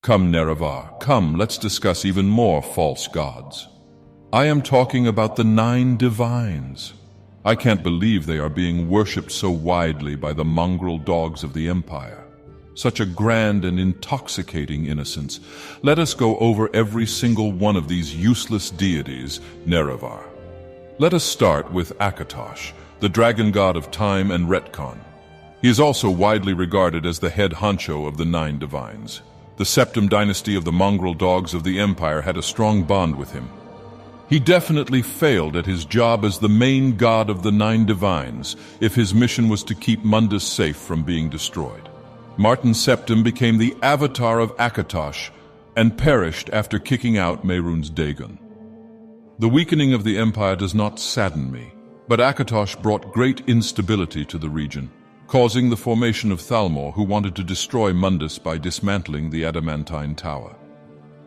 Come, Nerevar, come, let's discuss even more false gods. I am talking about the 9 divines. I can't believe they are being worshipped so widely by the mongrel dogs of the Empire. Such a grand and intoxicating innocence. Let us go over every single one of these useless deities, Nerevar. Let us start with Akatosh, the dragon god of time and retcon. He is also widely regarded as the head honcho of the 9 divines. The Septim dynasty of the mongrel dogs of the Empire had a strong bond with him. He definitely failed at his job as the main god of the 9 divines if his mission was to keep Mundus safe from being destroyed. Martin Septim became the avatar of Akatosh and perished after kicking out Mehrunes Dagon. The weakening of the Empire does not sadden me, but Akatosh brought great instability to the region, causing the formation of Thalmor, who wanted to destroy Mundus by dismantling the Adamantine Tower.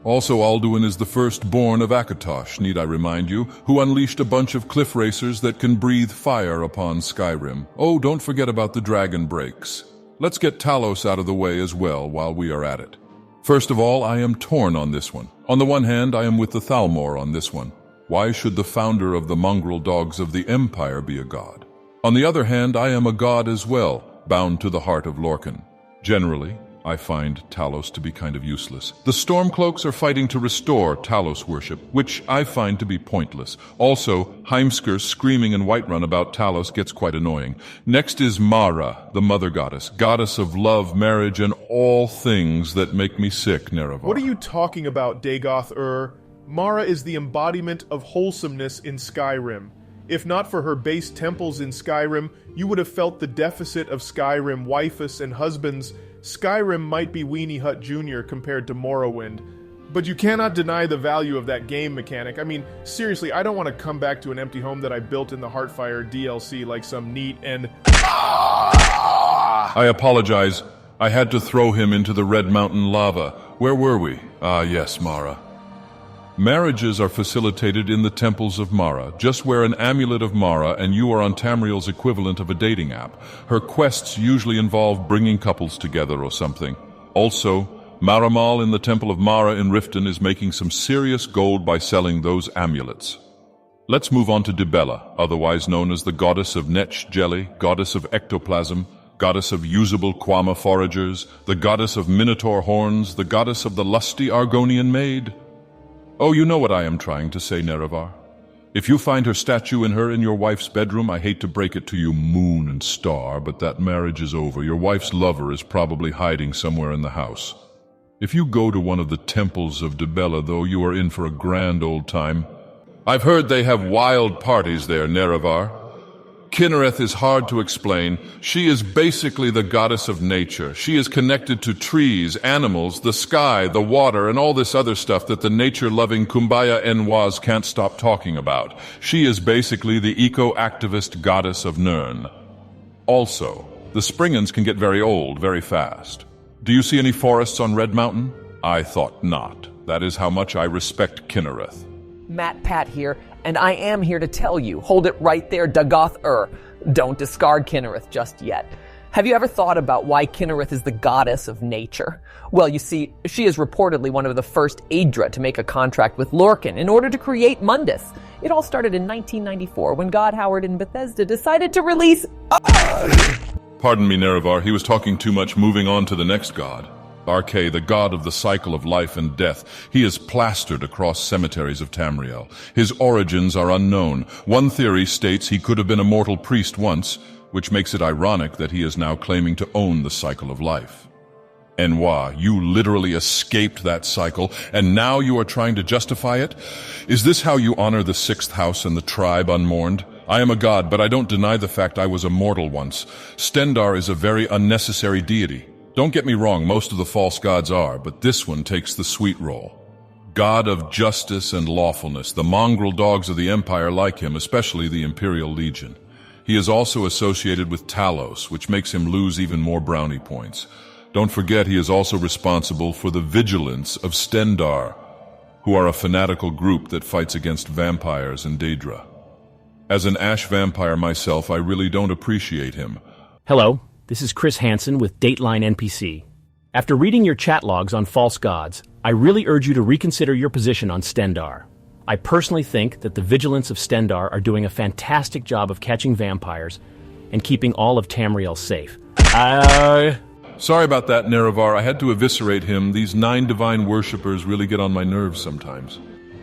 Also, Alduin is the firstborn of Akatosh, need I remind you, who unleashed a bunch of cliff racers that can breathe fire upon Skyrim. Oh, don't forget about the dragon breaks. Let's get Talos out of the way as well while we are at it. First of all, I am torn on this one. On the one hand, I am with the Thalmor on this one. Why should the founder of the mongrel dogs of the Empire be a god? On the other hand, I am a god as well, bound to the heart of Lorkhan. Generally, I find Talos to be kind of useless. The Stormcloaks are fighting to restore Talos worship, which I find to be pointless. Also, Heimskr screaming in Whiterun about Talos gets quite annoying. Next is Mara, the mother goddess, goddess of love, marriage, and all things that make me sick, Nerevar. What are you talking about, Dagoth Ur? Mara is the embodiment of wholesomeness in Skyrim. If not for her base temples in Skyrim, you would have felt the deficit of Skyrim waifus and husbands. Skyrim might be Weenie Hut Jr. compared to Morrowind. But you cannot deny the value of that game mechanic. I mean, seriously, I don't want to come back to an empty home that I built in the Heartfire DLC like some neat and... I apologize. I had to throw him into the Red Mountain lava. Where were we? Ah, yes, Mara. Marriages are facilitated in the temples of Mara. Just wear an amulet of Mara and you are on Tamriel's equivalent of a dating app. Her quests usually involve bringing couples together or something. Also, Maramal in the Temple of Mara in Riften is making some serious gold by selling those amulets. Let's move on to Dibella, otherwise known as the goddess of netch jelly, goddess of ectoplasm, goddess of usable Quama foragers, the goddess of minotaur horns, the goddess of the lusty Argonian maid. Oh, you know what I am trying to say, Nerevar. If you find her statue in your wife's bedroom, I hate to break it to you, Moon and Star, but that marriage is over. Your wife's lover is probably hiding somewhere in the house. If you go to one of the temples of Dibella, though, you are in for a grand old time. I've heard they have wild parties there, Nerevar. Kynareth is hard to explain. She is basically the goddess of nature. She is connected to trees, animals, the sky, the water, and all this other stuff that the nature-loving Kumbaya Enwaz can't stop talking about. She is basically the eco-activist goddess of Nirn. Also, the Springans can get very old very fast. Do you see any forests on Red Mountain? I thought not. That is how much I respect Kynareth. MatPat here, and I am here to tell you, hold it right there, Dagoth Ur. Don't discard Kynareth just yet. Have you ever thought about why Kynareth is the goddess of nature? Well, you see, she is reportedly one of the first Aedra to make a contract with Lorkhan in order to create Mundus. It all started in 1994 when God Howard in Bethesda decided to release... Pardon me, Nerevar, he was talking too much. Moving on to the next god. Arkay, the god of the cycle of life and death. He is plastered across cemeteries of Tamriel. His origins are unknown. One theory states he could have been a mortal priest once, which makes it ironic that he is now claiming to own the cycle of life. Enwa, you literally escaped that cycle, and now you are trying to justify it? Is this how you honor the sixth house and the tribe unmourned? I am a god, but I don't deny the fact I was a mortal once. Stendarr is a very unnecessary deity. Don't get me wrong, most of the false gods are, but this one takes the sweet role. God of justice and lawfulness, the mongrel dogs of the Empire like him, especially the Imperial Legion. He is also associated with Talos, which makes him lose even more brownie points. Don't forget he is also responsible for the Vigilants of Stendarr, who are a fanatical group that fights against vampires in Daedra. As an ash vampire myself, I really don't appreciate him. Hello. This is Chris Hansen with Dateline NPC. After reading your chat logs on false gods, I really urge you to reconsider your position on Stendarr. I personally think that the Vigilants of Stendarr are doing a fantastic job of catching vampires and keeping all of Tamriel safe. Sorry about that, Nerevar. I had to eviscerate him. These 9 divine worshippers really get on my nerves sometimes.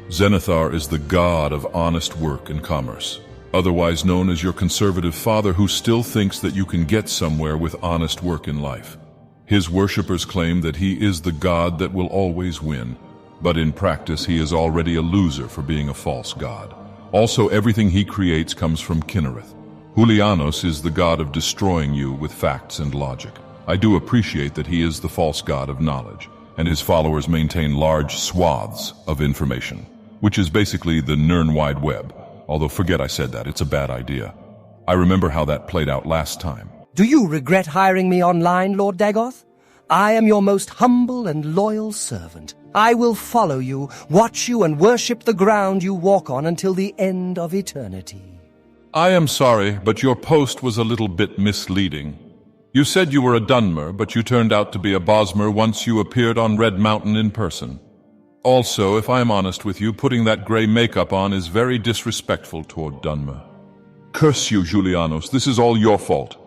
Zenithar is the god of honest work and commerce, otherwise known as your conservative father who still thinks that you can get somewhere with honest work in life. His worshippers claim that he is the god that will always win, but in practice he is already a loser for being a false god. Also, everything he creates comes from Kynareth. Julianos is the god of destroying you with facts and logic. I do appreciate that he is the false god of knowledge, and his followers maintain large swaths of information, which is basically the Nirn Wide Web. Although forget I said that, it's a bad idea. I remember how that played out last time. Do you regret hiring me online, Lord Dagoth? I am your most humble and loyal servant. I will follow you, watch you, and worship the ground you walk on until the end of eternity. I am sorry, but your post was a little bit misleading. You said you were a Dunmer, but you turned out to be a Bosmer once you appeared on Red Mountain in person. Also, if I am honest with you, putting that gray makeup on is very disrespectful toward Dunmer. Curse you, Julianos, this is all your fault.